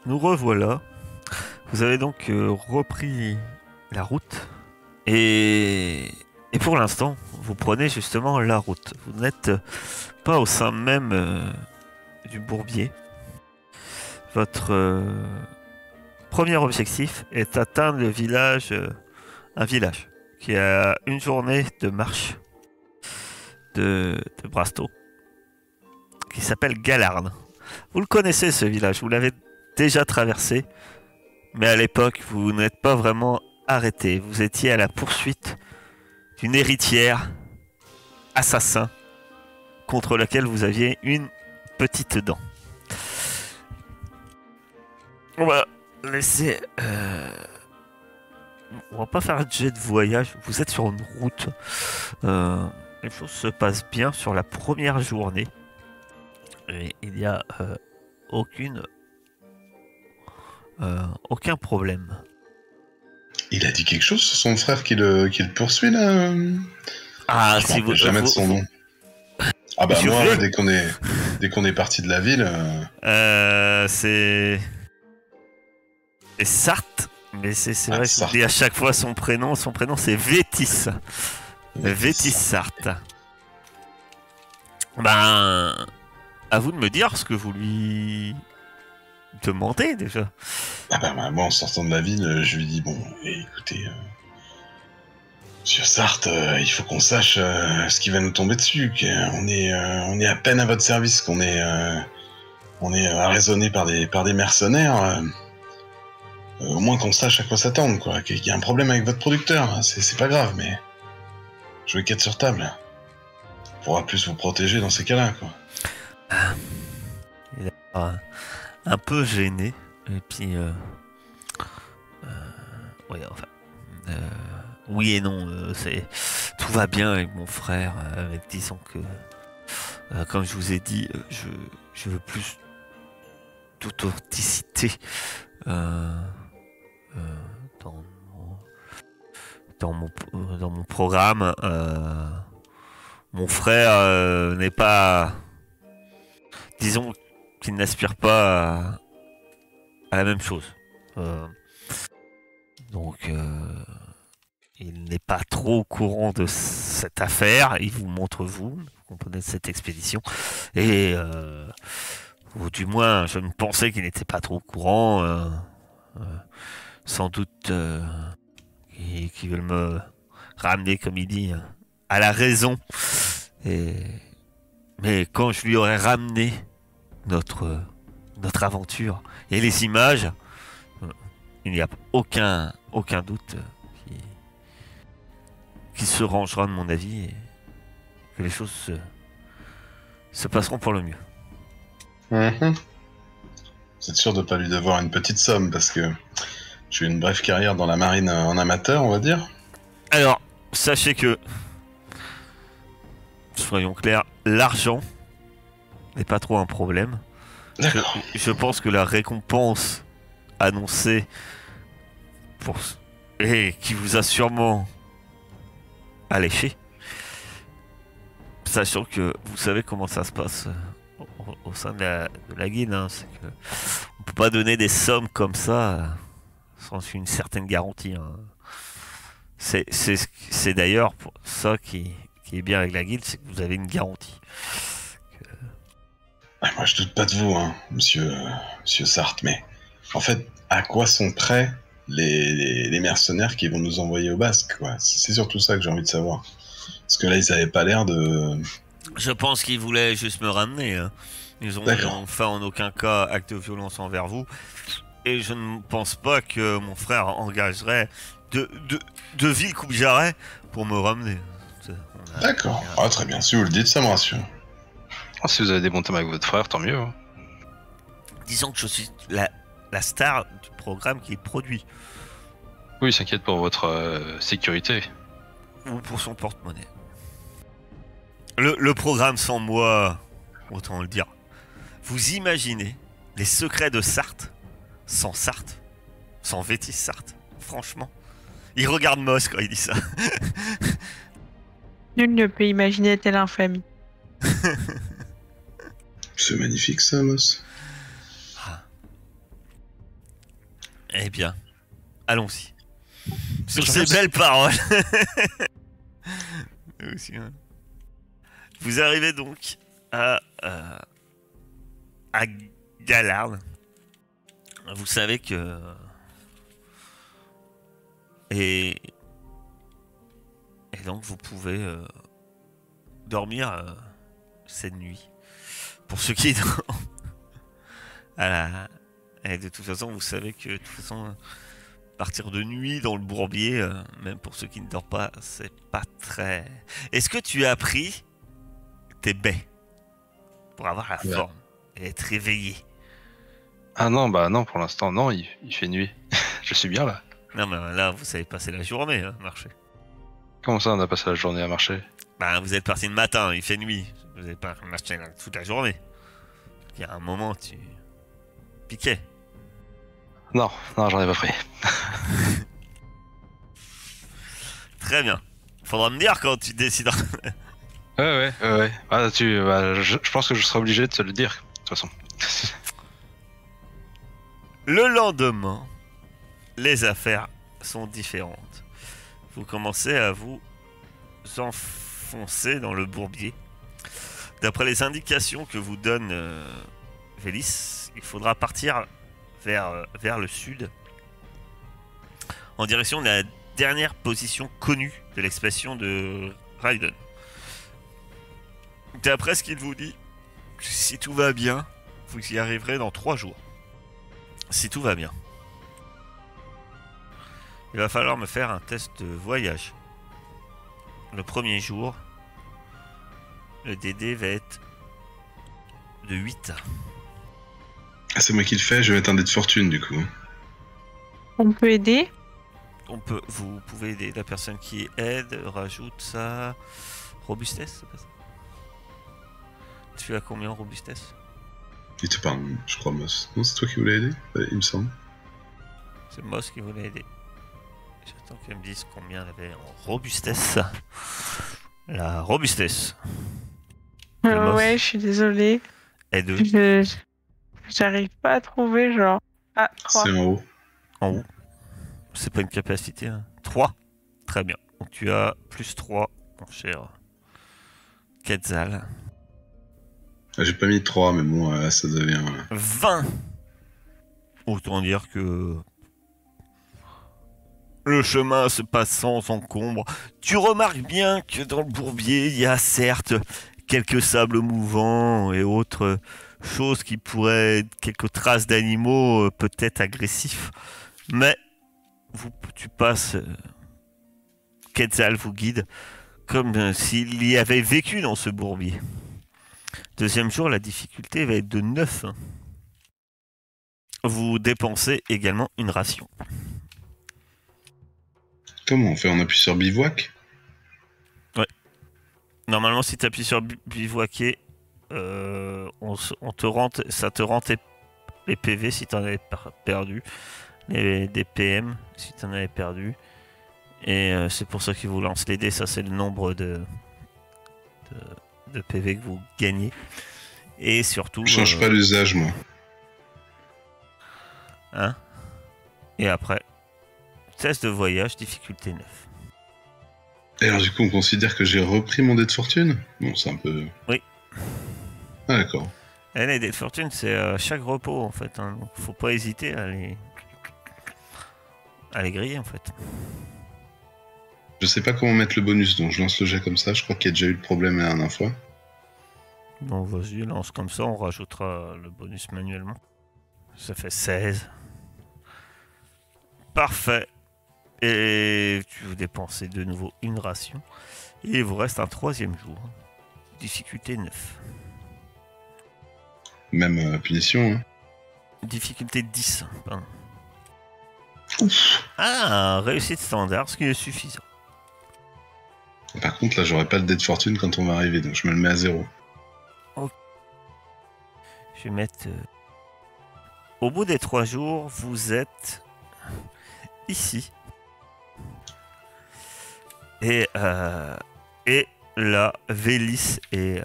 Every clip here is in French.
nous revoilà. Vous avez donc repris la route. Et pour l'instant, vous prenez justement la route. Vous n'êtes pas au sein même du bourbier. Votre premier objectif est atteindre le village, un village qui a une journée de marche de Brasto, qui s'appelle Galarne. Vous le connaissez ce village, vous l'avez déjà traversé, mais à l'époque vous n'êtes pas vraiment arrêté. Vous étiez à la poursuite d'une héritière assassin contre laquelle vous aviez une petite dent. On va laisser... On va pas faire un jet de voyage. Vous êtes sur une route. Les choses se passent bien sur la première journée. Et il n'y a aucun problème. Il a dit quelque chose sur son frère qui le poursuit là. Ah, Je si me vous... rappelle jamais de son nom. Ah bah Monsieur moi, V dès qu'on est parti de la ville... c'est... C'est Sarthe. Mais c'est vrai que je vous Sarthe. dis à chaque fois son prénom. Son prénom c'est Vétis. Vétis Sarthe. Ben... À vous de me dire ce que vous lui demandez déjà. Ah bah moi, en sortant de la ville, je lui dis, bon, écoutez... Monsieur Sarthe, il faut qu'on sache ce qui va nous tomber dessus. On est à peine à votre service, qu'on est arraisonné par des mercenaires. Au moins qu'on sache à quoi s'attendre, quoi. Qu'il y a un problème avec votre producteur, c'est pas grave, mais jouer quête sur table. On pourra plus vous protéger dans ces cas-là, quoi. Il est un peu gêné. Et puis, oui, enfin, oui et non. Tout va bien avec mon frère. Disons que, comme je vous ai dit, je veux plus d'authenticité dans dans mon programme. Mon frère n'est pas, disons, qu'il n'aspire pas à la même chose. Donc, il n'est pas trop au courant de cette affaire. Il vous montre, vous comprenez, cette expédition. Et, ou du moins, je ne pensais qu'il n'était pas trop au courant. Sans doute qu'ils veulent me ramener, comme il dit, à la raison. Mais quand je lui aurais ramené notre aventure et les images, il n'y a aucun doute qui se rangera de mon avis et que les choses se passeront pour le mieux. Vous êtes sûr de pas lui devoir une petite somme, parce que j'ai eu une brève carrière dans la marine en amateur, on va dire. Alors, sachez que, soyons clairs, l'argent n'est pas trop un problème. D'accord. Je pense que la récompense annoncée et qui vous a sûrement alléché, sachant que vous savez comment ça se passe au sein de la guilde, hein, c'est que on peut pas donner des sommes comme ça sans une certaine garantie. Hein. C'est d'ailleurs pour ça qui est bien avec la guilde, c'est que vous avez une garantie. Moi, je doute pas de vous, hein, monsieur Sarthe, mais en fait, à quoi sont prêts les mercenaires qui vont nous envoyer au Basque, quoi. C'est surtout ça que j'ai envie de savoir. Parce que là, ils avaient pas l'air de... Je pense qu'ils voulaient juste me ramener. Hein. Ils ont fait en aucun cas acte de violence envers vous. Et je ne pense pas que mon frère engagerait de vil coup de jarret pour me ramener. D'accord. Ah, très bien. Si vous le dites, ça me rassure. Ah, si vous avez des bons thèmes avec votre frère, tant mieux. Hein. Disons que je suis la star du programme qui est produit. Oui, il s'inquiète pour votre sécurité. Ou pour son porte-monnaie. Le programme sans moi, autant le dire. Vous imaginez les secrets de Sarthe sans Sarthe, sans Vétis Sarthe, franchement. Il regarde Moss quand il dit ça. Nul ne peut imaginer telle infamie. C'est magnifique ça, Moss. Eh bien, allons-y. Sur Je ces pense- belles paroles. Aussi, hein. Vous arrivez donc à Galarne. Vous savez que... Et donc vous pouvez dormir cette nuit. Pour ceux qui dorment. Et de toute façon, vous savez que de toute façon, partir de nuit dans le bourbier, même pour ceux qui ne dorment pas, c'est pas très... Est-ce que tu as pris tes baies pour avoir la Ouais. forme et être réveillé? Ah non, bah non, pour l'instant, non, il fait nuit. Je suis bien là. Non mais là, vous savez passer la journée, hein, marcher. Comment ça, on a passé la journée à marcher? Bah, vous êtes parti le matin, il fait nuit. Vous n'avez pas marché toute la journée. Il y a un moment, tu piquais. Non, non, j'en ai pas pris. Très bien. Faudra me dire quand tu décideras. Ouais. Ah, je pense que je serai obligé de te le dire, de toute façon. Le lendemain, les affaires sont différentes. Vous commencez à vous enfoncer dans le bourbier. D'après les indications que vous donne Vélis, il faudra partir vers le sud, en direction de la dernière position connue de l'expression de Raiden. D'après ce qu'il vous dit, si tout va bien, vous y arriverez dans 3 jours. Si tout va bien. Il va falloir me faire un test de voyage. Le premier jour, le DD va être de 8. Ah, c'est moi qui le fais, je vais mettre un dé de fortune du coup. On peut aider? Vous pouvez aider la personne qui aide, rajoute ça. Robustesse, c'est pas ça? Tu as combien en robustesse? Il te parle, je crois, Moss. Non, c'est toi qui voulais aider, il me semble. C'est Moss qui voulait aider. J'attends qu'elle me dise combien elle avait en robustesse. La robustesse. Le mouse. Ouais, je suis désolée. est de J'arrive pas à trouver, genre. Ah, 3. C'est en haut. en haut. C'est pas une capacité. Hein. 3. Très bien. Donc tu as plus 3, mon cher Quetzal. Ah, j'ai pas mis 3, mais bon, là, ça devient... 20. Autant dire que le chemin se passe sans encombre. Tu remarques bien que dans le bourbier, il y a certes quelques sables mouvants et autres choses qui pourraient être quelques traces d'animaux peut-être agressifs. Mais tu passes, Quetzal vous guide comme s'il y avait vécu dans ce bourbier. Deuxième jour, la difficulté va être de 9. Vous dépensez également une ration. Comment on fait? On appuie sur bivouac? Normalement, si tu appuies sur bivouaquer, ça te rend les PV si tu en avais perdu, des PM si tu en avais perdu. Et c'est pour ça qu'il vous lance les dés. Ça, c'est le nombre de PV que vous gagnez. Et surtout. Je change pas l'usage, moi. Hein. Et après, test de voyage, difficulté 9. Et alors, du coup, on considère que j'ai repris mon dé de fortune? Bon, c'est un peu... Oui. Ah, d'accord. Et les dés de fortune, c'est chaque repos en fait. Hein. Donc, faut pas hésiter à les griller en fait. Je sais pas comment mettre le bonus, donc je lance le jet comme ça. Je crois qu'il y a déjà eu le problème la dernière fois. Bon, vas-y, lance comme ça, on rajoutera le bonus manuellement. Ça fait 16. Parfait. Et tu vous dépensez de nouveau une ration. Et il vous reste un troisième jour. Difficulté 9. Même punition, hein. Difficulté 10. Pardon. Ouf. Ah, réussite standard, ce qui est suffisant. Par contre, là, j'aurai pas le dé de fortune quand on va arriver, donc je me le mets à 0. Je vais mettre... Au bout des 3 jours, vous êtes ici. Et là, Vélis est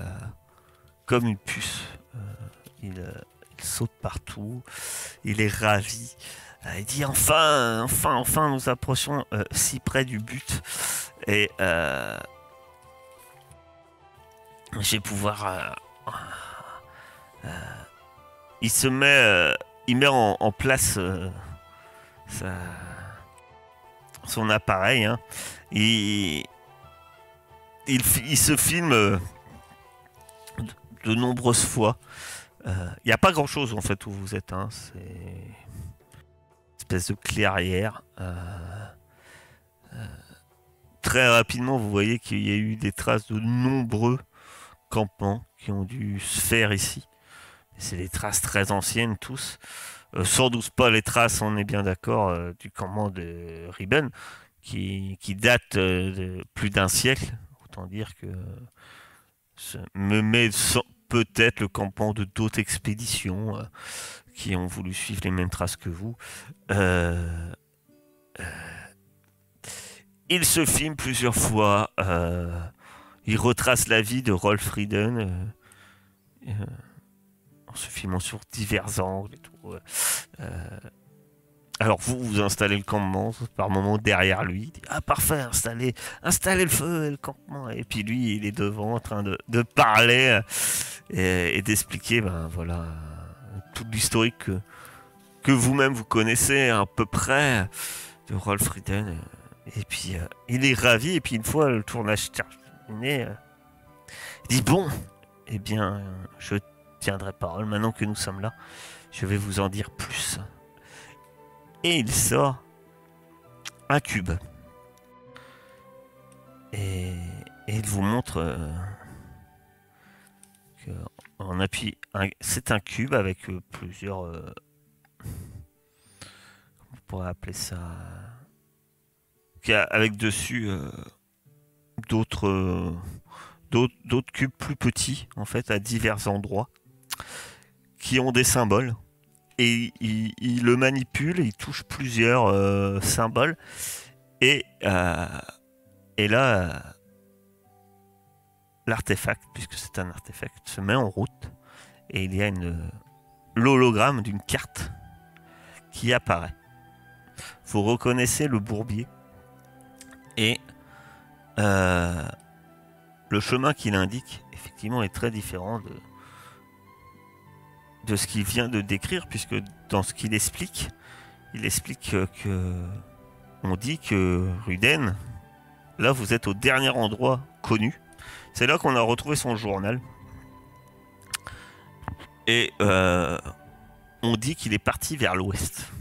comme une puce. Il saute partout. Il est ravi. Il dit enfin, nous approchons si près du but. Et je vais pouvoir. Il se met, il met en place son appareil. Hein. Il se filme de nombreuses fois. Il n'y a pas grand chose en fait où vous êtes. Hein. C'est une espèce de clairière. Très rapidement, vous voyez qu'il y a eu des traces de nombreux campements qui ont dû se faire ici. C'est des traces très anciennes tous. Sans doute pas les traces, on est bien d'accord, du campement de Riben, qui date de plus d'un siècle. Autant dire que me met peut-être le campement de d'autres expéditions qui ont voulu suivre les mêmes traces que vous. Il se filme plusieurs fois. Il retrace la vie de Rolf Rieden en se filmant sur divers angles et tout. Alors vous installez le campement par moment derrière lui. Il dit, ah parfait, installez le feu et le campement. Et puis lui, il est devant en train de parler et d'expliquer, ben voilà, tout l'historique que vous-même vous connaissez à peu près de Rolf Rieden. Et puis il est ravi. Et puis une fois le tournage terminé, il dit bon, eh bien, je tiendrai parole. Maintenant que nous sommes là, je vais vous en dire plus. Et il sort un cube. Et il vous montre que on appuie. C'est un cube avec plusieurs. Comment on pourrait appeler ça? Avec dessus d'autres cubes plus petits, en fait, à divers endroits, qui ont des symboles. Et il le manipule, il touche plusieurs symboles. Et là, l'artefact, puisque c'est un artefact, se met en route. Et il y a l'hologramme d'une carte qui apparaît. Vous reconnaissez le bourbier. Et le chemin qu'il indique, effectivement, est très différent de ce qu'il vient de décrire, puisque dans ce qu'il explique, il explique que on dit que Ruden, là vous êtes au dernier endroit connu. C'est là qu'on a retrouvé son journal. Et on dit qu'il est parti vers l'ouest.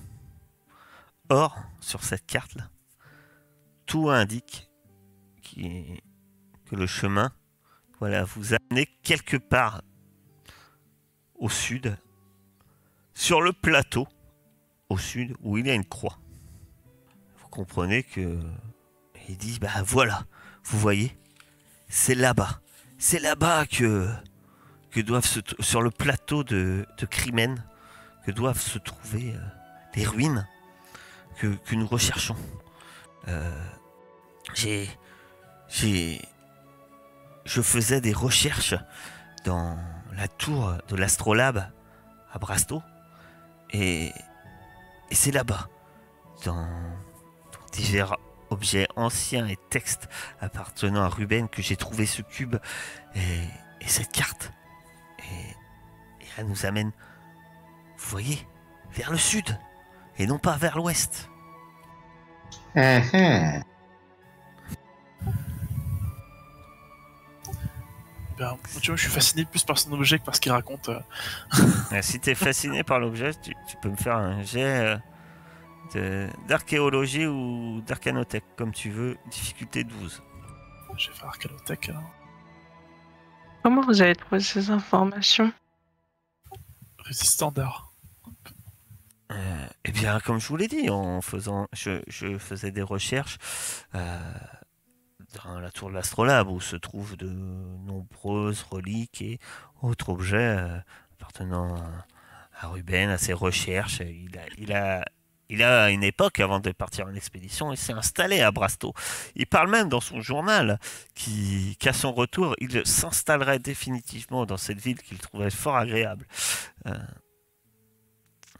Or, sur cette carte-là, tout indique que le chemin, voilà, vous amener quelque part au sud, sur le plateau, au sud, où il y a une croix. Vous comprenez que... Il dit, bah voilà, vous voyez, c'est là-bas. C'est là-bas que doivent sur le plateau de Crimen, que doivent se trouver les ruines que nous recherchons. Je faisais des recherches dans la tour de l'Astrolabe à Brasto, et c'est là-bas, dans divers objets anciens et textes appartenant à Ruben, que j'ai trouvé ce cube et cette carte. Et elle nous amène, vous voyez, vers le sud, et non pas vers l'ouest. Mhm. Ben, tu vois, je suis fasciné plus par son objet que par ce qu'il raconte. Si tu es fasciné par l'objet, tu peux me faire un jet d'archéologie ou d'arcanothèque, comme tu veux, difficulté 12. Je vais faire Arcanothèque alors. Comment vous avez trouvé ces informations? Standard. Eh bien, comme je vous l'ai dit, je faisais des recherches dans la tour de l'Astrolabe, où se trouvent de nombreuses reliques et autres objets appartenant à Ruben, à ses recherches. Il a à une époque, avant de partir en expédition, il s'est installé à Brasto. Il parle même dans son journal qu'à son retour, il s'installerait définitivement dans cette ville qu'il trouvait fort agréable.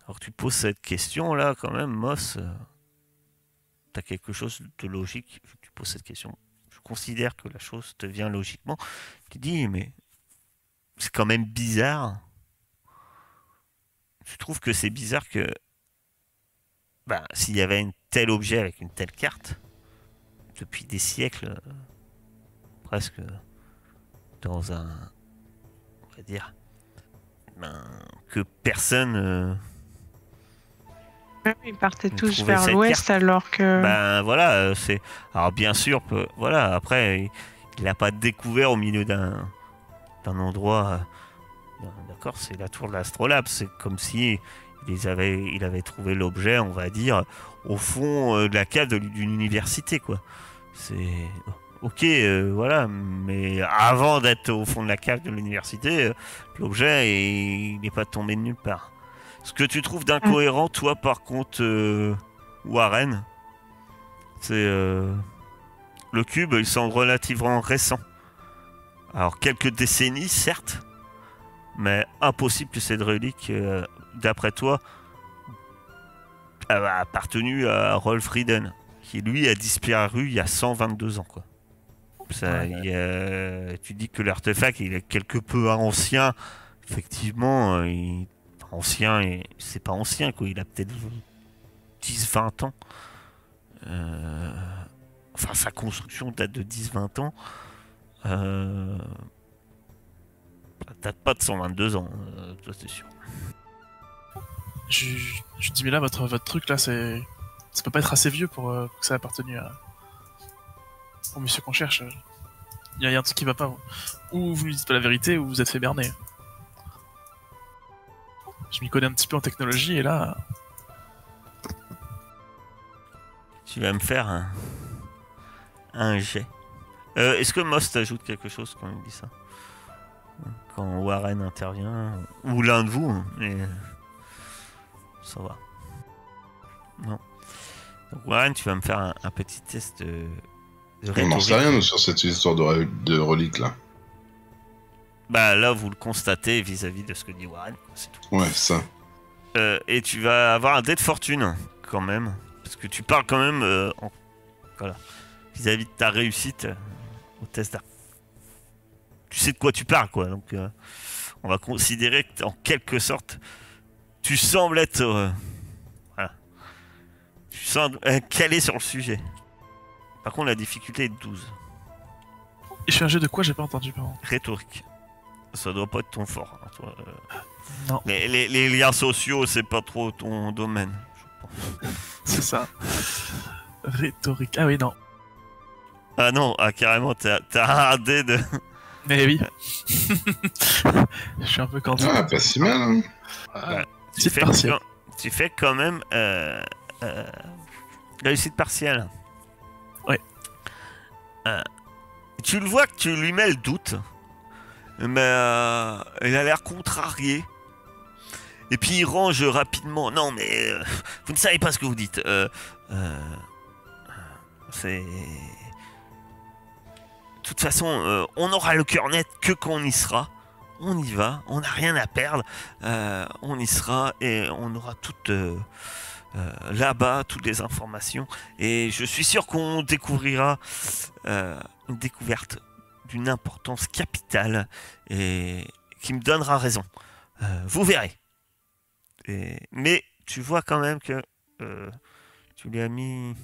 Alors tu poses cette question là quand même, Moss. T'as quelque chose de logique. Tu poses cette question. Je considère que la chose te vient logiquement. Tu dis mais c'est quand même bizarre. Je trouve que c'est bizarre que bah, s'il y avait un tel objet avec une telle carte depuis des siècles, presque dans un, on va dire, ben, que personne Ils partaient Vous tous trouvez vers cette l'ouest carte alors que. ben voilà, c'est. Alors bien sûr, voilà, après, il n'a pas découvert au milieu d'un endroit. D'accord, c'est la tour de l'Astrolabe. C'est comme si il avait trouvé l'objet, on va dire, au fond de la cave d'une université, quoi. C'est. Ok, voilà, mais avant d'être au fond de la cave de l'université, l'objet, il n'est pas tombé de nulle part. Ce que tu trouves d'incohérent, toi, par contre, Warren, c'est le cube, il semble relativement récent. Alors, quelques décennies, certes, mais impossible que cette relique, d'après toi, a appartenu à Rolf Rieden, qui lui a disparu il y a 122 ans, quoi. Ça, tu dis que l'artefact il est quelque peu ancien. Effectivement, ancien, et c'est pas ancien, quoi. Il a peut-être 10-20 ans. Enfin, sa construction date de 10-20 ans. Ça date pas de 122 ans, ça c'est sûr. Je dis, mais là, votre truc, là, c'est. Ça peut pas être assez vieux pour que ça ait appartenu au monsieur qu'on cherche. Il y a un truc qui va pas. Ou vous lui dites pas la vérité, ou vous êtes fait berner. Je m'y connais un petit peu en technologie, et là. Tu vas me faire un jet. Est-ce que Moss t'ajoute quelque chose quand il dit ça? Quand Warren intervient, ou l'un de vous, hein, mais ça va. Non. Donc Warren, tu vas me faire un petit test de On n'en sait rhétorique. rien nous, sur cette histoire de relique là. Bah là, vous le constatez vis-à-vis de ce que dit Warren, c'est tout. Ouais, ça. Et tu vas avoir un dé de fortune, quand même. Parce que tu parles quand même voilà, vis-à-vis de ta réussite au test d'art. Tu sais de quoi tu parles, quoi. Donc, on va considérer que, en quelque sorte, tu sembles être... voilà. Tu sembles calé sur le sujet. Par contre, la difficulté est de 12. Et je suis un jeu de quoi? J'ai pas entendu, pardon. Rhétorique. Ça doit pas être ton fort, hein, toi. Non. Les liens sociaux, c'est pas trop ton domaine, je pense. C'est ça. Rhétorique. Ah oui, non. Ah non, carrément, t'as un dé de... Mais oui. Je suis un peu candidat. Ah, pas si mal, hein. C'est partiel. Tu fais quand même réussite partielle. Ouais. Tu le vois que tu lui mets le doute, mais il a l'air contrarié. Et puis il range rapidement. Non, mais vous ne savez pas ce que vous dites. C'est... De toute façon, on aura le cœur net que quand on y sera. On y va, on n'a rien à perdre. On y sera et on aura toutes là-bas toutes les informations. Et je suis sûr qu'on découvrira une découverte d'une importance capitale et qui me donnera raison. Vous verrez. Mais tu vois quand même que tu lui as mis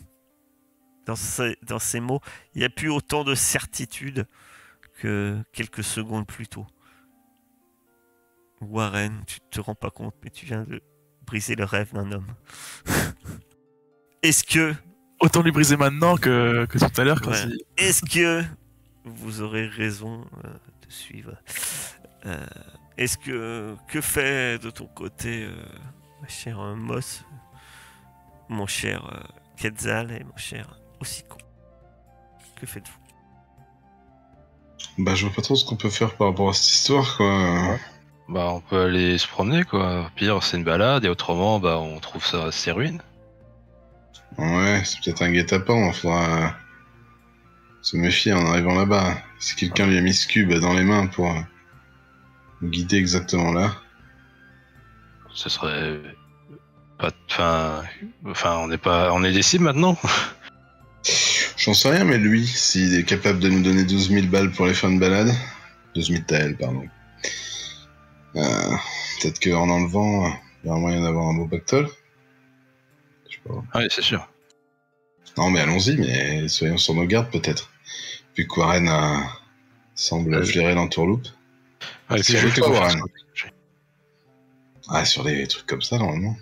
dans ces mots, il n'y a plus autant de certitude que quelques secondes plus tôt. Warren, tu te rends pas compte, mais tu viens de briser le rêve d'un homme. Est-ce que... Autant lui briser maintenant que tout à l'heure quand Ouais. il... Est-ce que vous aurez raison de suivre Est-ce que fait de ton côté, ma chère Moss, mon cher Quetzal et mon cher Hocico? Que faites-vous? Bah, je vois pas trop ce qu'on peut faire par rapport à cette histoire, quoi. Bah, on peut aller se promener, quoi. Au pire, c'est une balade, et autrement, bah, on trouve ça ces ruines. Ouais, c'est peut-être un guet-apens, il faudra se méfier en arrivant là-bas. Si quelqu'un lui a mis ce cube dans les mains pour nous guider exactement là. Ce serait Enfin, on est des cibles maintenant. J'en sais rien, mais lui, s'il est capable de nous donner 12 000 balles pour les fins de balade, 12 000 taels, pardon. Peut-être qu'en enlevant, il y a moyen d'avoir un beau pactole. Je sais pas. Oui, c'est sûr. Non, mais allons-y, mais soyons sur nos gardes, peut-être. Vu que Warren semble flairer l'entourloupe. Ouais, et puis Sur je le fais toit, confiance. Warren. Ah, sur des trucs comme ça, normalement.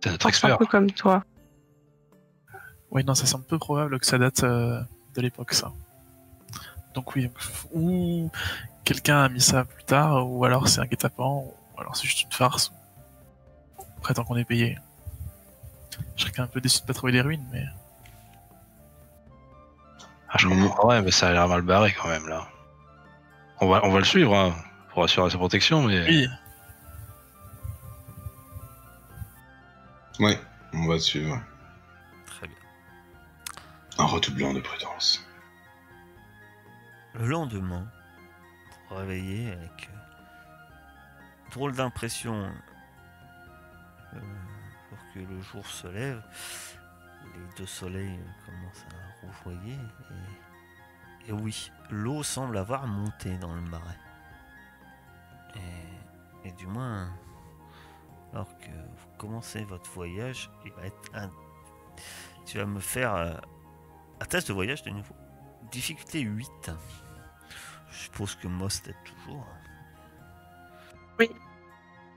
C'est notre C'est un expert. peu comme toi. Oui, non, ça semble peu probable que ça date de l'époque, ça. Donc oui, ou quelqu'un a mis ça plus tard, ou alors c'est un guet-apens, ou alors c'est juste une farce. Après, tant qu'on est payé. Je serais quand même un peu déçu de pas trouver les ruines, mais... Ah, je comprends. Ouais, mais ça a l'air mal barré quand même là. On va le suivre hein, pour assurer sa protection, mais. Oui, Ouais, on va suivre. Très bien. Un redoublant de prudence. Le lendemain, vous vous réveillez avec drôle d'impression pour que le jour se lève. Les deux soleils commencent à rougeoyer et oui, l'eau semble avoir monté dans le marais. Et du moins, alors que vous commencez votre voyage, il va être tu vas me faire un test de voyage de nouveau. Difficulté 8. Je suppose que Moss t'aide toujours.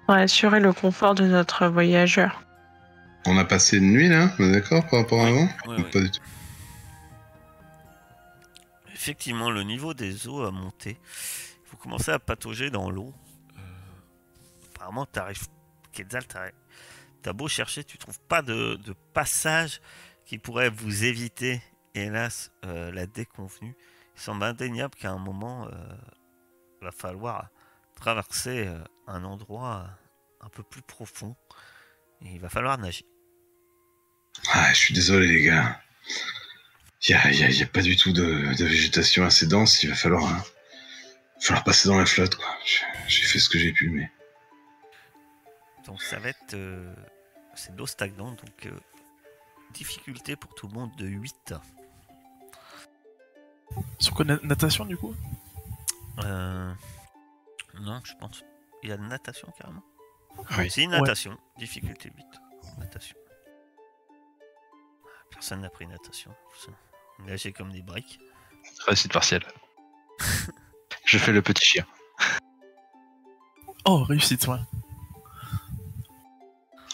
Pour assurer le confort de notre voyageur. On a passé une nuit, là? On est d'accord par rapport à avant? Oui, Ou oui. pas du tout. Effectivement, le niveau des eaux a monté. Vous commencez à patauger dans l'eau. Apparemment, Quetzal, t'as beau chercher, tu trouves pas de passage qui pourrait vous éviter, hélas, la déconvenue. Il semble indéniable qu'à un moment, va falloir traverser un endroit un peu plus profond. Et il va falloir nager. Ah, je suis désolé, les gars. Y a pas du tout de végétation assez dense. Il va falloir passer dans la flotte, quoi. J'ai fait ce que j'ai pu, mais... Donc ça va être... c'est de l'eau stagnante, donc difficulté pour tout le monde de 8. sur quoi, natation, du coup? Non, je pense... Il y a de natation, carrément. Oui. C'est une natation, difficulté 8. Natation. Personne n'a pris natation. Nager comme des briques. Réussite partielle. Je fais le petit chien. Oh, réussite, ouais.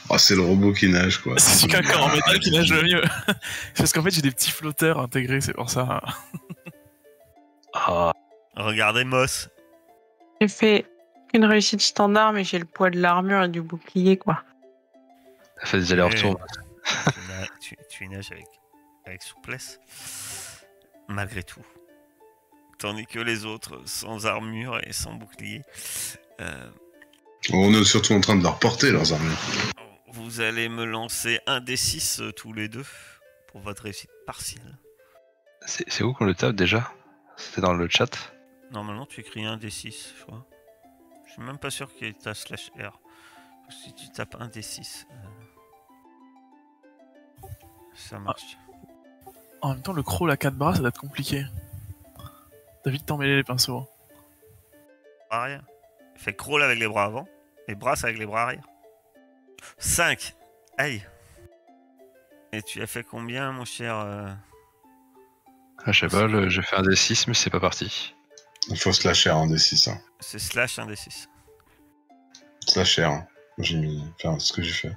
Oh, c'est le robot qui nage, quoi. C'est celui qui a un corps en métal qui nage le mieux. C'est parce qu'en fait, j'ai des petits flotteurs intégrés, c'est pour ça. Ah, Regardez Moss. J'ai fait une réussite standard, mais j'ai le poids de l'armure et du bouclier, quoi. ça fait des allers-retours. Tu nages avec souplesse. Malgré tout. Tandis que les autres, sans armure et sans bouclier, On est surtout en train de leur porter, leurs armures. vous allez me lancer un des 6 tous les deux pour votre réussite partielle. C'est où qu'on le tape déjà? C'était dans le chat. Normalement, tu écris un des 6, je crois. Je suis même pas sûr qu'il y ait ta /R. Si tu tapes un des 6, ça marche. En même temps, le crawl à 4 bras, ça doit être compliqué. T'as vite t'emmêler les pinceaux. Arrière. Fais crawl avec les bras avant et brasse avec les bras arrière. 5. Aïe. Et tu as fait combien, mon cher Ah, je sais pas, j'ai fait un D6, mais c'est pas parti. Il faut slasher en D6. Hein. C'est slash un des 6. Slasher. Hein. J'ai mis... Enfin, ce que j'ai fait.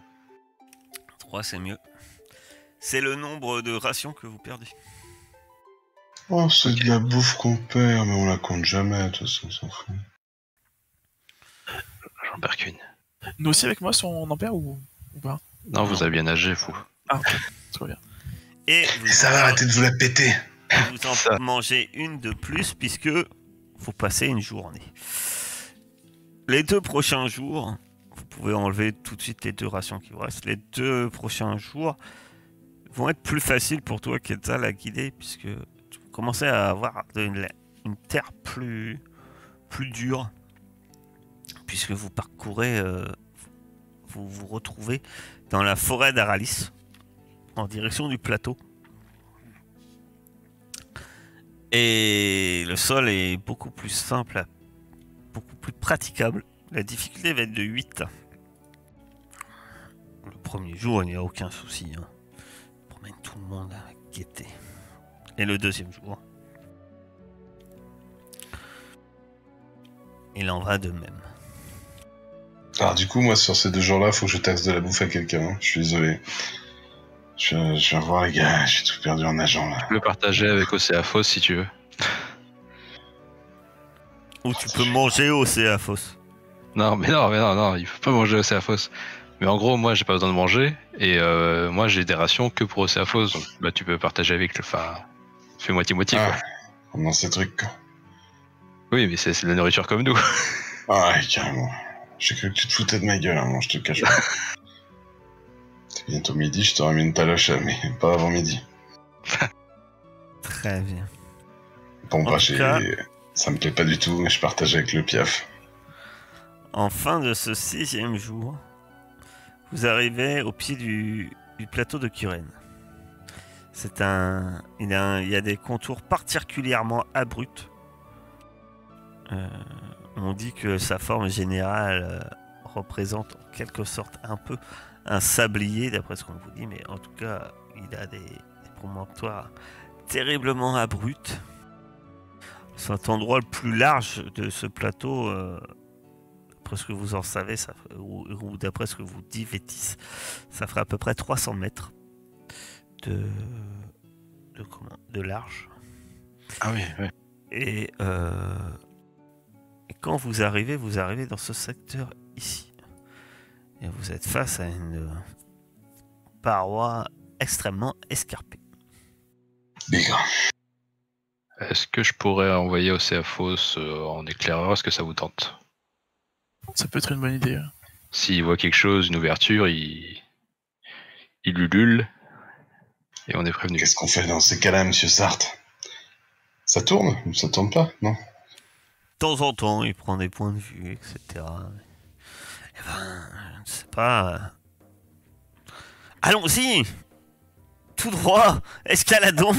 3, c'est mieux. C'est le nombre de rations que vous perdez. Oh, c'est de la bouffe qu'on perd, mais on la compte jamais, de toute façon, on s'en fout. J'en perds qu'une. Nous aussi, avec moi, on en perd ou pas? Non, vous avez bien nagé, vous. Ah, ok, tout va bien. Et vous, Ça va, arrêtez de vous la péter. vous en Ça. mangez une de plus puisque vous passez une journée. Les 2 prochains jours, vous pouvez enlever tout de suite les 2 rations qui vous restent. Les 2 prochains jours vont être plus faciles pour toi, Quetzal, à guider puisque tu commences à avoir une terre plus dure puisque vous parcourez vous vous retrouvez dans la forêt d'Aralis, en direction du plateau. Et le sol est beaucoup plus simple, beaucoup plus praticable. La difficulté va être de 8. Le premier jour, il n'y a aucun souci. Hein. On promène tout le monde avec gaieté. Et le deuxième jour, il en va de même. Alors du coup, moi, sur ces 2 jours-là, faut que je taxe de la bouffe à quelqu'un. Hein. Je suis désolé. Je vais revoir les gars, j'ai tout perdu en nageant là. Tu peux le partager avec Océaphos si tu veux. Ou tu peux manger au Océaphos. Non, il faut pas manger Océaphos. Mais en gros, moi, j'ai pas besoin de manger, et moi, j'ai des rations que pour Océaphos, donc bah, tu peux partager avec le... Enfin, fais moitié-moitié, quoi. Comment ces trucs, quoi. Oui, mais c'est de la nourriture comme nous. Ah ouais, carrément. J'ai cru que tu te foutais de ma gueule, hein, moi, je te le cache pas. C'est bientôt midi, je t'aurais mis une taloche, mais pas avant midi. Très bien. Bon, En bah, tout cas- ça me plaît pas du tout, mais je partage avec le piaf. En fin de ce 6e jour, vous arrivez au pied du plateau de Kuren. Il y a des contours particulièrement abrupts. On dit que sa forme générale représente en quelque sorte un peu un sablier, d'après ce qu'on vous dit, mais en tout cas, il a des promontoires terriblement abrupts. Cet endroit le plus large de ce plateau, d'après ce que vous en savez, ou d'après ce que vous dit Vétis, ça ferait à peu près 300 mètres de large. Ah oui, oui. Et quand vous arrivez dans ce secteur ici. Et vous êtes face à une paroi extrêmement escarpée. Bigre. Est-ce que je pourrais envoyer Océaphos en éclaireur? Est-ce que ça vous tente? Ça peut être une bonne idée. S'il voit quelque chose, une ouverture, il ulule. Et on est prévenu. Qu'est-ce qu'on fait dans ces cas-là, monsieur Sartre? Ça tourne ou ça tourne pas? Non. De temps en temps, il prend des points de vue, etc. Eh ben, je ne sais pas. Allons-y! Tout droit! Escaladons!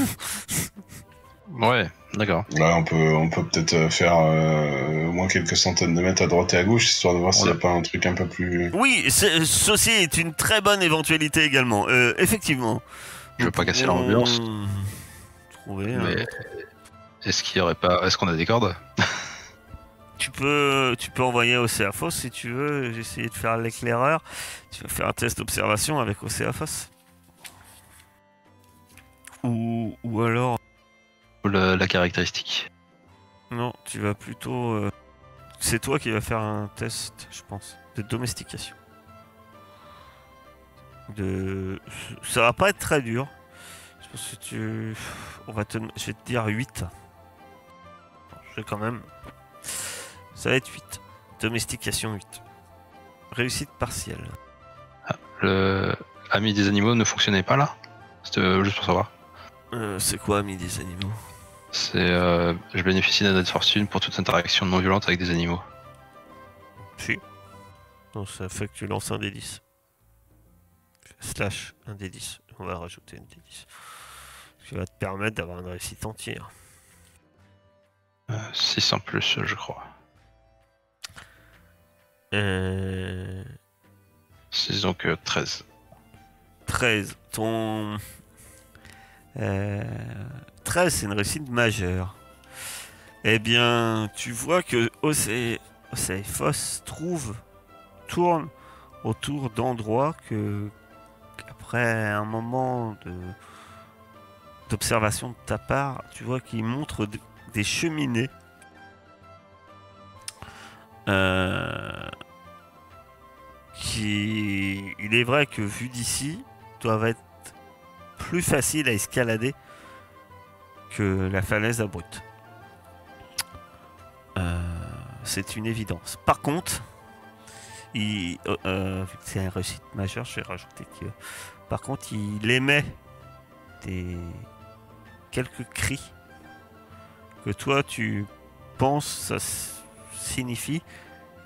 Ouais, d'accord. Là, on peut peut-être faire au moins quelques centaines de mètres à droite et à gauche, histoire de voir s'il n'y a pas un truc un peu plus... Oui, ceci est une très bonne éventualité également. Effectivement. Je veux pas casser l'ambiance. Trouver, Mais est-ce qu'il y aurait pas... Est-ce qu'on a des cordes? Tu peux envoyer Océaphos si tu veux. J'ai essayé de faire l'éclaireur. Tu vas faire un test d'observation avec Océaphos. Ou alors... La caractéristique. Non, tu vas plutôt... C'est toi qui vas faire un test, je pense, de domestication. Ça va pas être très dur. Je pense que je vais te dire 8. Je vais quand même... Ça va être 8. Domestication 8. Réussite partielle. Le ami des animaux ne fonctionnait pas là? C'était juste pour savoir. C'est quoi, ami des animaux? C'est je bénéficie d'un aide fortune pour toute interaction non violente avec des animaux. Si. Non, ça fait que tu lances un D10. Slash un D10. On va rajouter une D10. Ce qui va te permettre d'avoir une réussite entière. 6 en plus, je crois. 6 donc 13. 13. Ton... 13, c'est une réussite majeure. Eh bien, tu vois que Océaphos tourne autour d'endroits qu'après un moment d'observation de ta part, tu vois qu'il montre des cheminées qui, il est vrai que vu d'ici, doivent être plus faciles à escalader que la falaise abrupte. C'est une évidence. Par contre, vu que c'est une réussite majeure, je vais rajouter que par contre, il émet quelques cris que toi tu penses ça signifie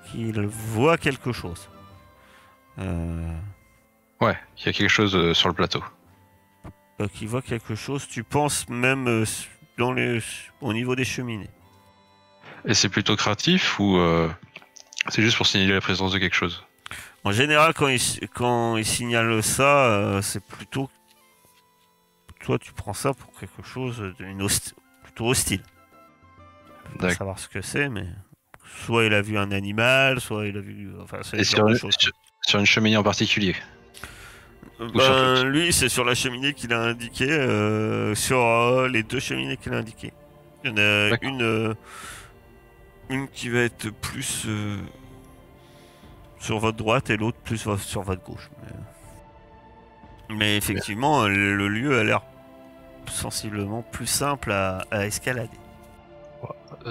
qu'il voit quelque chose. Ouais, il y a quelque chose sur le plateau. Qui voit quelque chose, tu penses même au niveau des cheminées. Et c'est plutôt créatif ou c'est juste pour signaler la présence de quelque chose? En général, quand il signale ça, c'est plutôt... Toi, tu prends ça pour quelque chose plutôt hostile. Faut pas D'accord. savoir ce que c'est, mais... Soit il a vu un animal, soit il a vu... Enfin, c'est Et ce genre de choses. sur une cheminée en particulier? Ou sur toutes? Lui, c'est sur la cheminée qu'il a indiqué, sur les 2 cheminées qu'il a indiquées. Il y en a D'accord. une qui va être plus sur votre droite et l'autre plus sur votre gauche. Mais effectivement, le lieu a l'air sensiblement plus simple à escalader.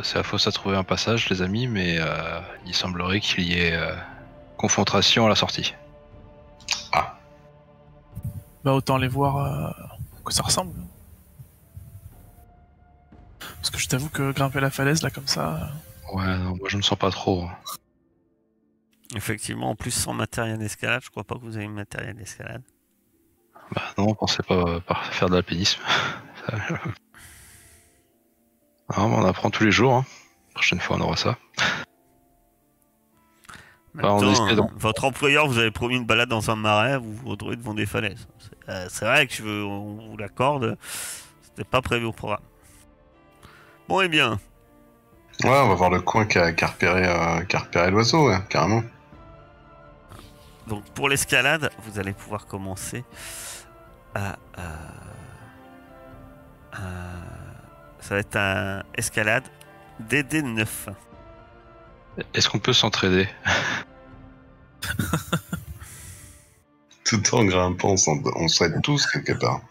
C'est à fausse à trouver un passage, les amis, mais il semblerait qu'il y ait confrontation à la sortie. Ah, Bah autant aller voir que ça ressemble. Parce que je t'avoue que grimper la falaise là comme ça... Ouais, non, moi je me sens pas trop. Effectivement, en plus sans matériel d'escalade, je crois pas que vous avez une matériel d'escalade. Bah non, pensez pas par faire de l'alpinisme. Non, mais on apprend tous les jours. Hein. Prochaine fois, on aura ça. En Bah, on même temps, essaie d'en- votre employeur vous avait promis une balade dans un marais, vous vous retrouvez devant des falaises. C'est vrai que on vous l'accorde, c'était pas prévu au programme. Bon, eh bien, ouais, on va voir le coin qu'a repéré l'oiseau, ouais, carrément. donc pour l'escalade, vous allez pouvoir commencer à, ça va être un escalade DD9. Est-ce qu'on peut s'entraider? Tout en grimpant, on s'aide tous quelque part.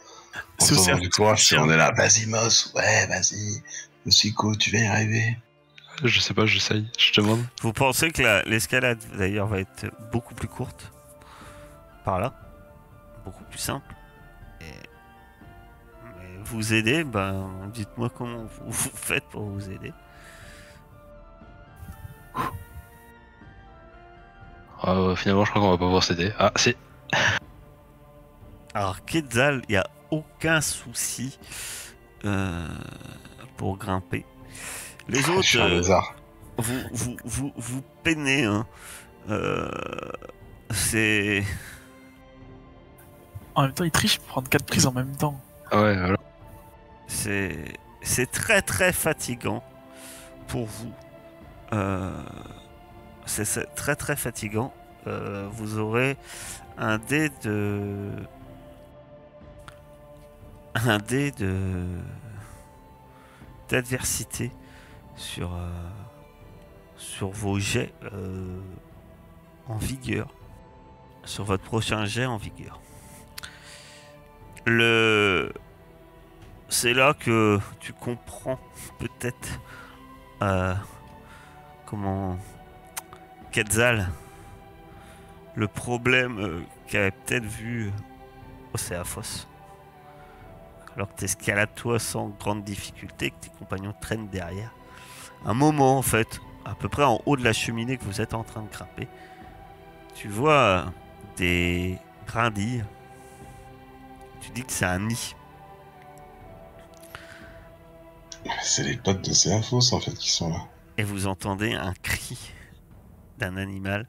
On C'est se aussi donne un du truc courage, spécial. on est là, vas-y Moss, ouais, vas-y. Mossiko, tu vas y arriver. Je sais pas, j'essaye. Je te demande. Vous pensez que l'escalade d'ailleurs va être beaucoup plus courte par là, beaucoup plus simple. Mais vous aider, ben dites-moi comment vous faites pour vous aider. Finalement, je crois qu'on va pas pouvoir s'aider. Ah, si. Alors Quetzal, il n'y a aucun souci pour grimper. Les Je autres, suis un lézard. vous peinez. Hein. C'est En même temps, il triche pour prendre 4 prises en même temps. Ah ouais, alors. c'est très très fatigant pour vous. C'est très très fatigant. Vous aurez un dé d'adversité sur vos jets en vigueur, sur votre prochain jet en vigueur. C'est là que tu comprends peut-être comment Quetzal, le problème qu'avait peut-être vu Océaphos. Alors que tu escalades toi sans grande difficulté, que tes compagnons traînent derrière. Un moment en fait, à peu près en haut de la cheminée que vous êtes en train de grimper, tu vois des brindilles. Tu dis que c'est un nid. C'est les potes de Céaphos en fait qui sont là. Et vous entendez un cri d'un animal.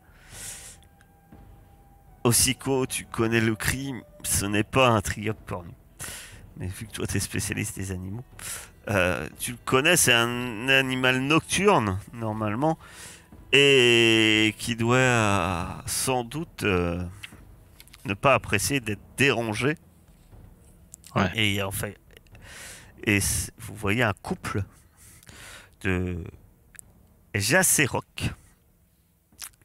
Aussitôt, tu connais le cri, ce n'est pas un triope cornu. Mais vu que toi, tu es spécialiste des animaux, tu le connais, c'est un animal nocturne, normalement, et qui doit sans doute ne pas apprécier d'être dérangé. Ouais. Et en fait, vous voyez un couple de jacérocs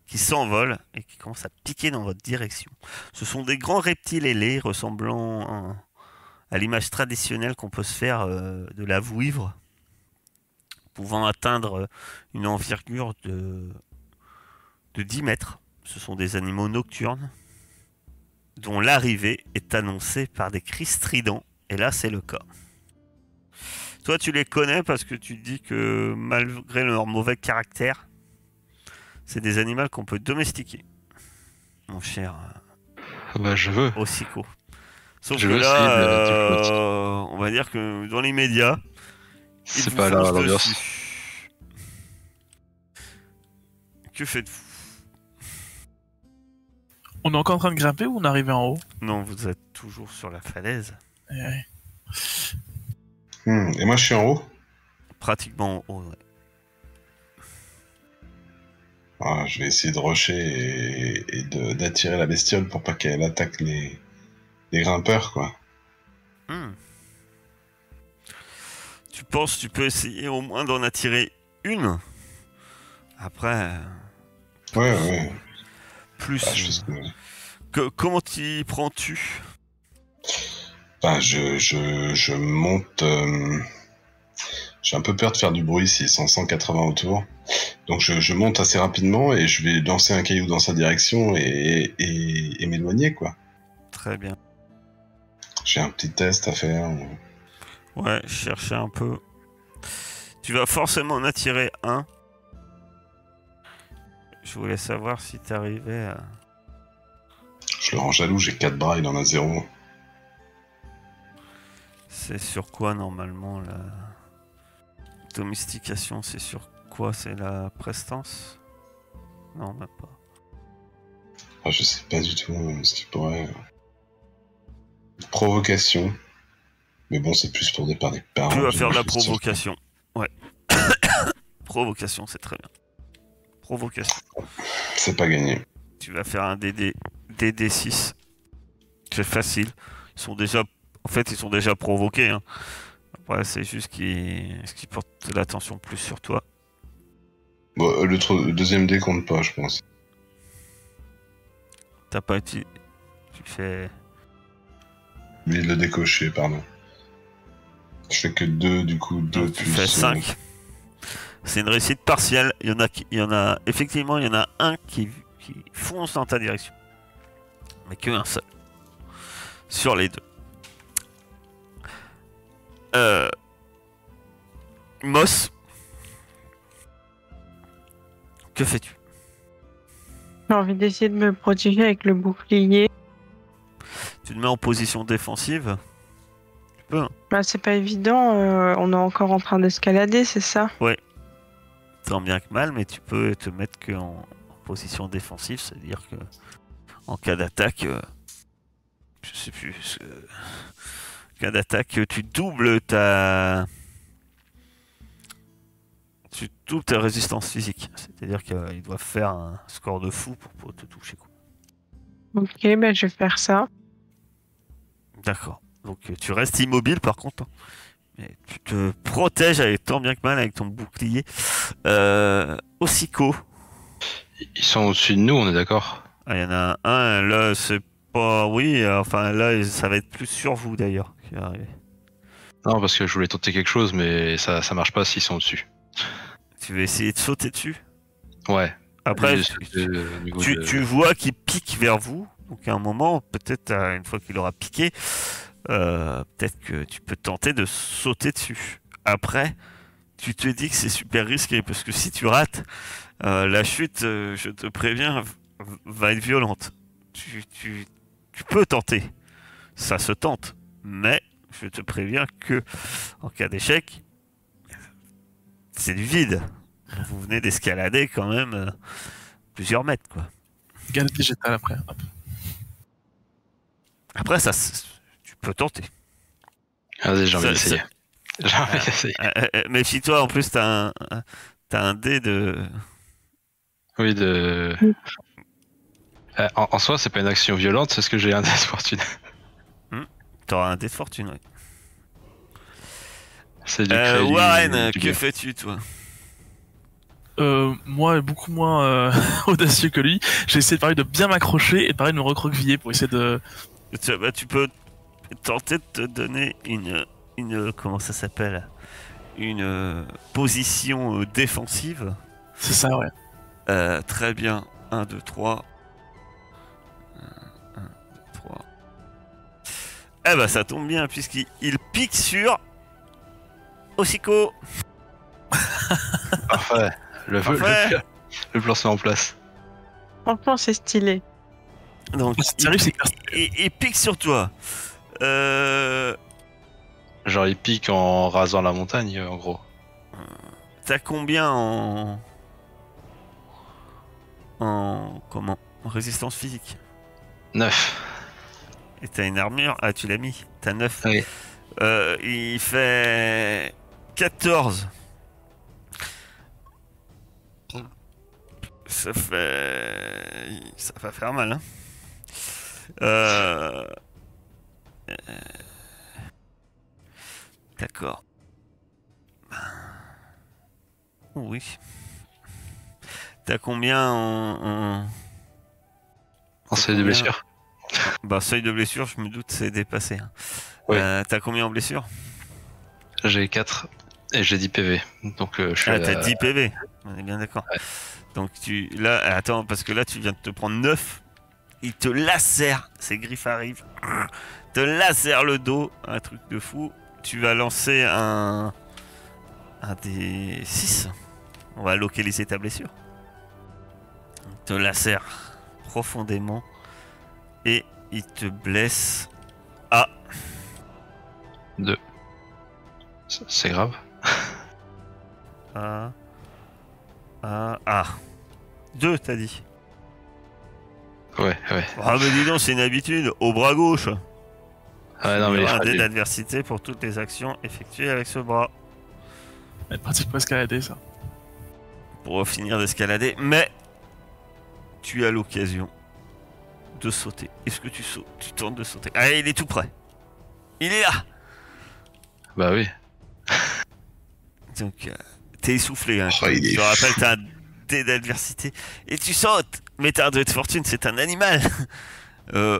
qui s'envolent et qui commencent à piquer dans votre direction. Ce sont des grands reptiles ailés ressemblant à l'image traditionnelle qu'on peut se faire de la vouivre, pouvant atteindre une envergure de 10 mètres. Ce sont des animaux nocturnes dont l'arrivée est annoncée par des cris stridents, et là c'est le cas. Toi tu les connais parce que tu dis que malgré leur mauvais caractère, c'est des animaux qu'on peut domestiquer. mon cher Bah, je veux. Ossico. Sauf Je que veux essayer là, de diplomatie. on va dire que dans l'immédiat, il C'est vous pas là fonce l'ambiance. dessus. Que faites-vous? On est encore en train de grimper ou on est arrivé en haut? Non, vous êtes toujours sur la falaise. Ouais. Et moi, je suis en haut. Pratiquement en haut, ouais. Ah, je vais essayer de rusher d'attirer la bestiole pour pas qu'elle attaque les grimpeurs, quoi. Tu penses que tu peux essayer au moins d'en attirer une? Après, Ouais. plus. Bah, je fais ce que- Comment t'y prends-tu? Bah, je monte. J'ai un peu peur de faire du bruit s'ils sont 180 autour. Donc je monte assez rapidement et je vais lancer un caillou dans sa direction et m'éloigner, quoi. Très bien. J'ai un petit test à faire. Ouais, chercher un peu. Tu vas forcément en attirer un. Je voulais savoir si t'arrivais à... Je le rends jaloux, j'ai 4 bras, il en a 0. C'est sur quoi normalement la domestication? C'est sur quoi? C'est la prestance? Non, même pas. Ah, je sais pas du tout ce qui pourrait... Provocation. Mais bon, c'est plus pour dépanner les parents. Tu vas j'ai faire de la juste sur le provocation. Ouais. Provocation, c'est très bien. Provocation. coup. C'est pas gagné. Tu vas faire un DD6. C'est facile. Ils sont déjà... En fait, ils sont déjà provoqués. Hein. Après, c'est juste qu'ils portent l'attention plus sur toi. Bon, le deuxième dé compte pas, je pense. T'as pas utilisé... Tu fais... Lui, il l'a décoché, pardon. Je fais que 2, du coup, 2 Donc, tu plus... fais 5. C'est une réussite partielle. Effectivement, il y en a un qui fonce dans ta direction. Mais que un seul. Sur les deux. Moss. Que fais-tu? J'ai envie d'essayer de me protéger avec le bouclier. Tu te mets en position défensive? Tu peux, hein. Bah, c'est pas évident, on est encore en train d'escalader, c'est ça? Tant bien que mal, mais tu peux te mettre en position défensive, c'est-à-dire que en cas d'attaque, je sais plus, en cas d'attaque, tu doubles ta résistance physique, c'est-à-dire qu'ils doivent faire un score de fou pour te toucher, quoi. Ok, bah, je vais faire ça. D'accord. Donc tu restes immobile par contre, hein. Mais tu te protèges avec tant bien que mal avec ton bouclier. Ossico. Ils sont au-dessus de nous, on est d'accord? Ah, il y en a un, là, c'est pas... Oui, enfin, là, ça va être plus sur vous, d'ailleurs, qui va arriver. Non, parce que je voulais tenter quelque chose, mais ça marche pas s'ils sont au-dessus. Tu veux essayer de sauter dessus? Ouais. Après, Au niveau de- tu vois qu'il pique vers vous. Donc, à un moment, peut-être, une fois qu'il aura piqué, peut-être que tu peux tenter de sauter dessus. Après, tu te dis que c'est super risqué, parce que si tu rates, la chute, je te préviens, va être violente. Tu peux tenter. Ça se tente. Mais je te préviens que, en cas d'échec, c'est du vide. Vous venez d'escalader quand même plusieurs mètres, quoi. Galette végétale après. Hop. Après, tu peux tenter. Vas-y, j'ai envie Ça- d'essayer. J'ai envie d'essayer. Méfie-toi, en plus, t'as un dé de... Oui, de... en soi, c'est pas une action violente, c'est ce que j'ai un dé de fortune. T'auras un dé de fortune, ouais. C'est du crédit, Warren, du que bien. fais-tu, toi? Moi, beaucoup moins audacieux que lui, j'ai essayé pareil de bien m'accrocher et pareil de me recroqueviller pour essayer de... Tu peux tenter de te donner une comment ça s'appelle? Une position défensive. C'est ça, ouais. Très bien. 1, 2, 3. 1, 2, 3. Eh ben, ça tombe bien, puisqu'il pique sur Ossico. Parfait. Parfait. Le plan se met en place. Franchement, c'est stylé. Donc, Sérieux, c'est clair. il pique sur toi. Genre, il pique en rasant la montagne, en gros. T'as combien en comment? En résistance physique. 9. Et t'as une armure? Ah, tu l'as mis. T'as 9. Oui. Il fait 14. Ça va faire mal, hein. Euh... D'accord. Oui. T'as combien En seuil de combien blessure. Bah, seuil de blessure, je me doute, c'est dépassé, hein. Oui. T'as combien en blessure? J'ai 4 et j'ai 10 PV. Donc, je suis Ah, à t'as 10 PV. On est bien d'accord. Ouais. Donc, là, attends, parce que là, tu viens de te prendre 9. Il te lacère. Ses griffes arrivent. Te lacère le dos. Un truc de fou. Tu vas lancer un des 6. On va localiser ta blessure. Il te lacère profondément. Et il te blesse à 2. C'est grave. à 2, t'as dit. Ouais. Ah, mais dis donc, c'est une habitude. Au bras gauche. Ouais, non, Il y mais aura un dé fragile. d'adversité pour toutes les actions effectuées avec ce bras. Elle pratique pas escalader, ça. Pour finir d'escalader. Mais tu as l'occasion de sauter. Est-ce que tu sautes? Tu tentes de sauter. Ah, il est tout près. Il est là. Bah oui. Donc, t'es essoufflé, hein. Oh, il est Je te rappelle, t'as un dé d'adversité. Et tu sautes. Mais t'as un dé de fortune, c'est un animal.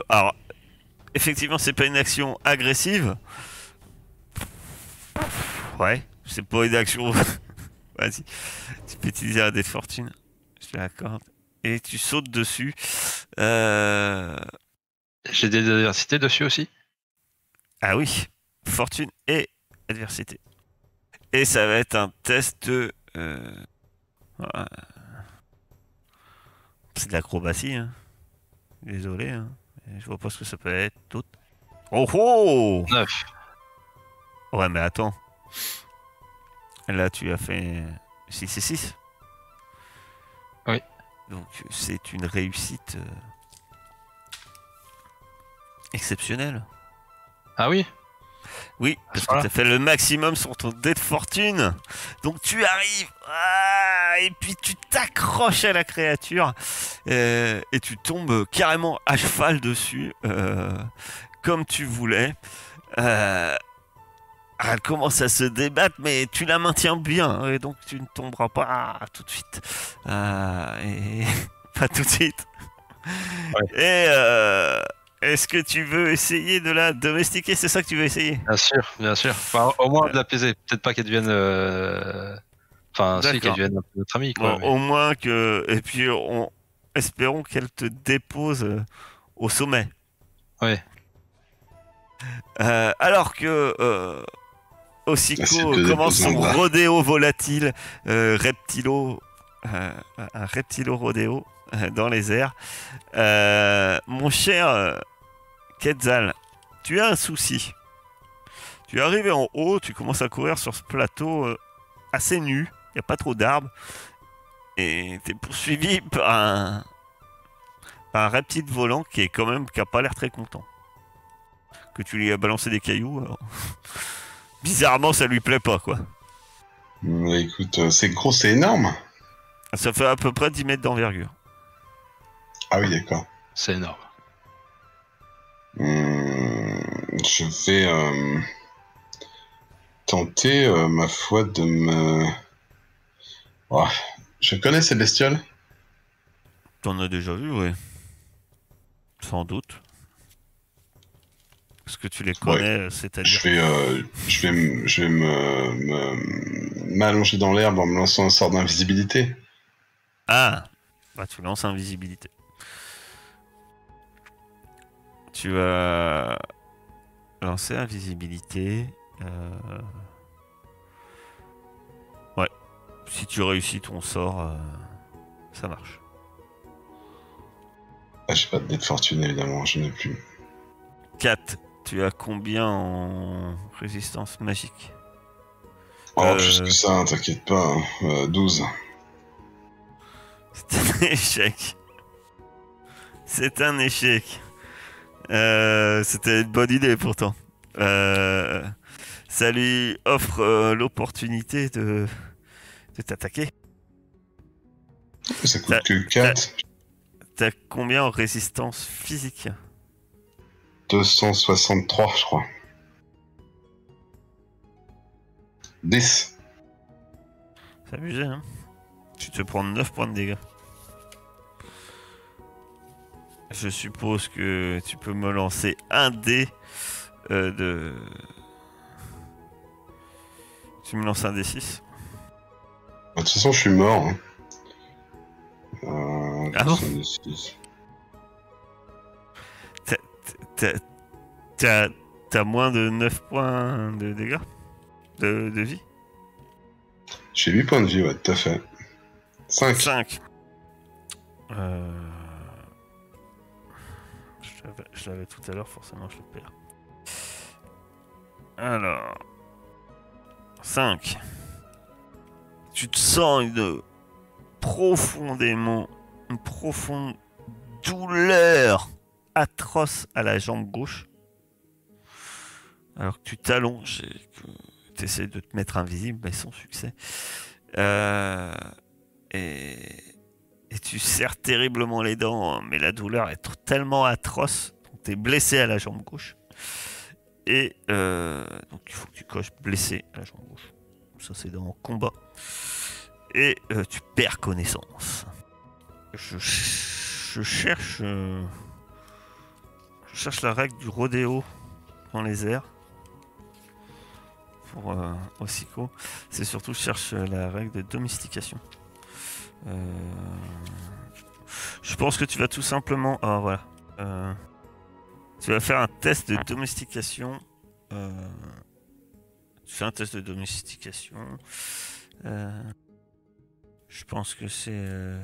Alors, effectivement, c'est pas une action agressive. Ouais, c'est pas une action. Vas-y. Tu peux utiliser un dé de fortune. Je te l'accorde. Et tu sautes dessus. J'ai des adversités dessus aussi. Ah oui. Fortune et adversité. Et ça va être un test de. Ouais. C'est de l'acrobatie, hein. Désolé, hein. Je vois pas ce que ça peut être d'autre. Oh oh! 9. Ouais, mais attends. Là, tu as fait 6 et 6. Oui. Donc, c'est une réussite exceptionnelle. Ah oui. Oui, parce que Voilà. tu as fait le maximum sur ton dé de fortune. Donc, tu arrives. Et puis, tu t'accroches à la créature. Et tu tombes carrément à cheval dessus. Comme tu voulais. Elle commence à se débattre, mais tu la maintiens bien, et donc tu ne tomberas pas tout de suite. Et pas tout de suite. Ouais. Et est-ce que tu veux essayer de la domestiquer? C'est ça que tu veux essayer? Bien sûr, bien sûr. Enfin, au moins de l'apaiser. Peut-être pas qu'elle devienne. Enfin, si, qu'elle D'accord. devienne un peu notre amie, Bon, quoi. mais- au moins que. Et puis, espérons qu'elle te dépose au sommet. Ouais. Alors que. Ah, Osiko c'est te commence dépose en son bas. rodéo volatile, reptilo, un reptilo rodéo dans les airs. Mon cher Quetzal, tu as un souci. Tu es arrivé en haut, tu commences à courir sur ce plateau assez nu, il n'y a pas trop d'arbres, et tu es poursuivi par un reptile volant qui a pas l'air très content. Que tu lui as balancé des cailloux, alors. Bizarrement, ça lui plaît pas, quoi. Bah, écoute, c'est gros, c'est énorme. Ça fait à peu près 10 mètres d'envergure. Ah oui, d'accord. C'est énorme. Je vais tenter, ma foi, de me... Oh, je connais ces bestioles. T'en as déjà vu, oui. Sans doute. Parce que tu les connais, c'est-à-dire... Je vais m'allonger dans l'herbe en me lançant un sort d'invisibilité. Ah! Bah, tu lances invisibilité. Tu vas lancer invisibilité. Ouais. Si tu réussis ton sort, ça marche. Ah, j'ai pas de dé de fortune, évidemment, je n'ai plus. 4. Tu as combien en résistance magique? Oh, plus que ça, hein, t'inquiète pas. 12. C'est un échec. C'est un échec. C'était une bonne idée pourtant. Ça lui offre l'opportunité de t'attaquer. Ça coûte que 4. T'as combien en résistance physique? 263, je crois. 10. C'est abusé, hein? Tu te prends 9 points de dégâts. Je suppose que tu peux me lancer un dé de... Tu me lances un dé 6. De toute façon, je suis mort. Hein. Ah bon? T'as moins de 9 points de dégâts de vie? J'ai 8 points de vie, ouais, tout à fait. 5. 5. Je l'avais tout à l'heure, forcément je le perds. Alors... 5. Tu te sens une profonde douleur atroce à la jambe gauche. Alors que tu t'allonges et que tu essaies de te mettre invisible, mais sans succès. Et tu serres terriblement les dents, mais la douleur est tellement atroce, donc tu es blessé à la jambe gauche. Et donc il faut que tu coches blessé à la jambe gauche. Ça c'est dans combat. Et tu perds connaissance. Je cherche la règle du rodéo dans les airs. Pour Ossico. C'est surtout je cherche la règle de domestication. Je pense que tu vas tout simplement... Ah voilà. Tu vas faire un test de domestication. Tu fais un test de domestication. Je pense que c'est...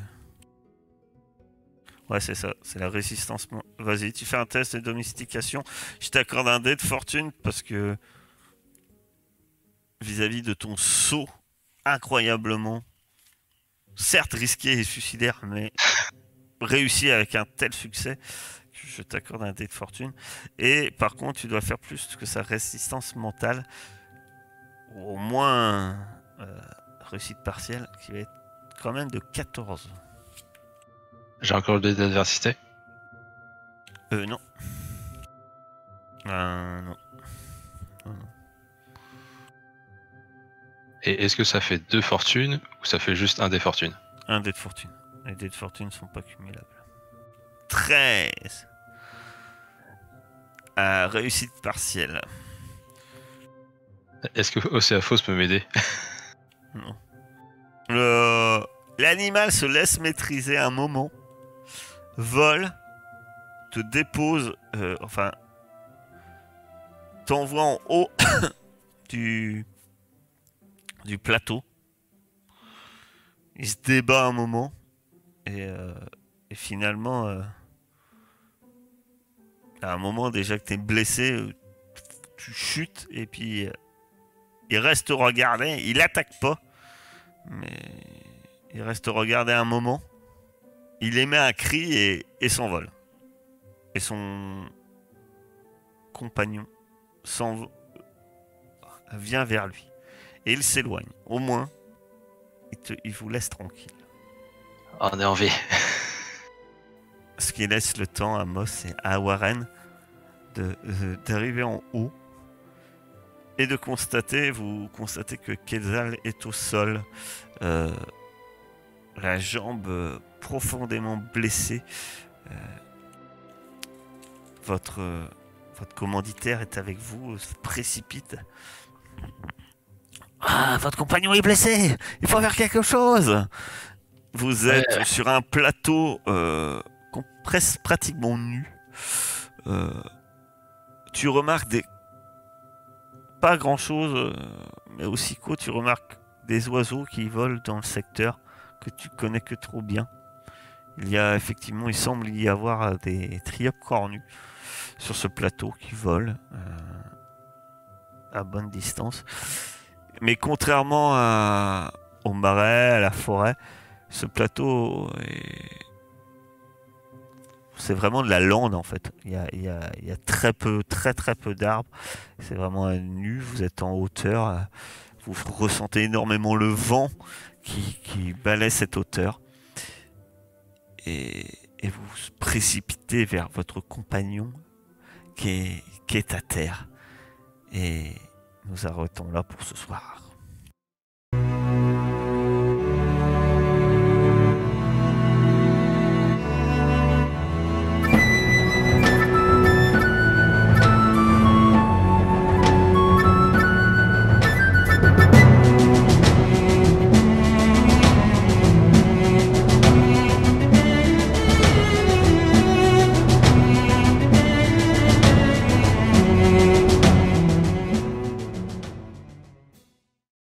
Ouais, c'est ça. C'est la résistance. Vas-y, tu fais un test de domestication. Je t'accorde un dé de fortune parce que... Vis-à-vis de ton saut incroyablement... Certes risqué et suicidaire, mais réussi avec un tel succès que je t'accorde un dé de fortune. Et par contre, tu dois faire plus que sa résistance mentale. Ou au moins réussite partielle, qui va être quand même de 14. J'ai encore le dé d'adversité. Non. Non. Non. Et est-ce que ça fait 2 fortunes ou ça fait juste un dé fortune? Un dé de fortune. Les dés de fortune ne sont pas cumulables. 13. Réussite partielle. Est-ce que Océaphos peut m'aider? Non. L'animal se laisse maîtriser un moment, vole, te dépose, t'envoie en haut du plateau. Il se débat un moment et finalement, à un moment déjà que t'es blessé, tu chutes et puis il reste regarder. Il attaque pas, mais il reste regarder un moment. Il émet un cri et s'envole. Et son compagnon vient vers lui. Et il s'éloigne. Au moins, il vous laisse tranquille. On est en vie. Ce qui laisse le temps à Moss et à Warren d'arriver en haut et de constater, vous constatez que Quetzal est au sol, la jambe profondément blessée. Votre commanditaire est avec vous, se précipite. Ah, votre compagnon est blessé. Il faut faire quelque chose. Vous êtes sur un plateau presque pratiquement nu. Tu remarques pas grand chose, mais aussitôt tu remarques des oiseaux qui volent dans le secteur que tu connais que trop bien. Il semble y avoir des triops cornus sur ce plateau qui volent à bonne distance. Mais contrairement au marais, à la forêt, ce plateau c'est vraiment de la lande en fait. Il y a très peu d'arbres. C'est vraiment nu, vous êtes en hauteur. Vous ressentez énormément le vent qui balaie cette hauteur. Et vous vous précipitez vers votre compagnon qui est à terre. Et nous arrêtons là pour ce soir.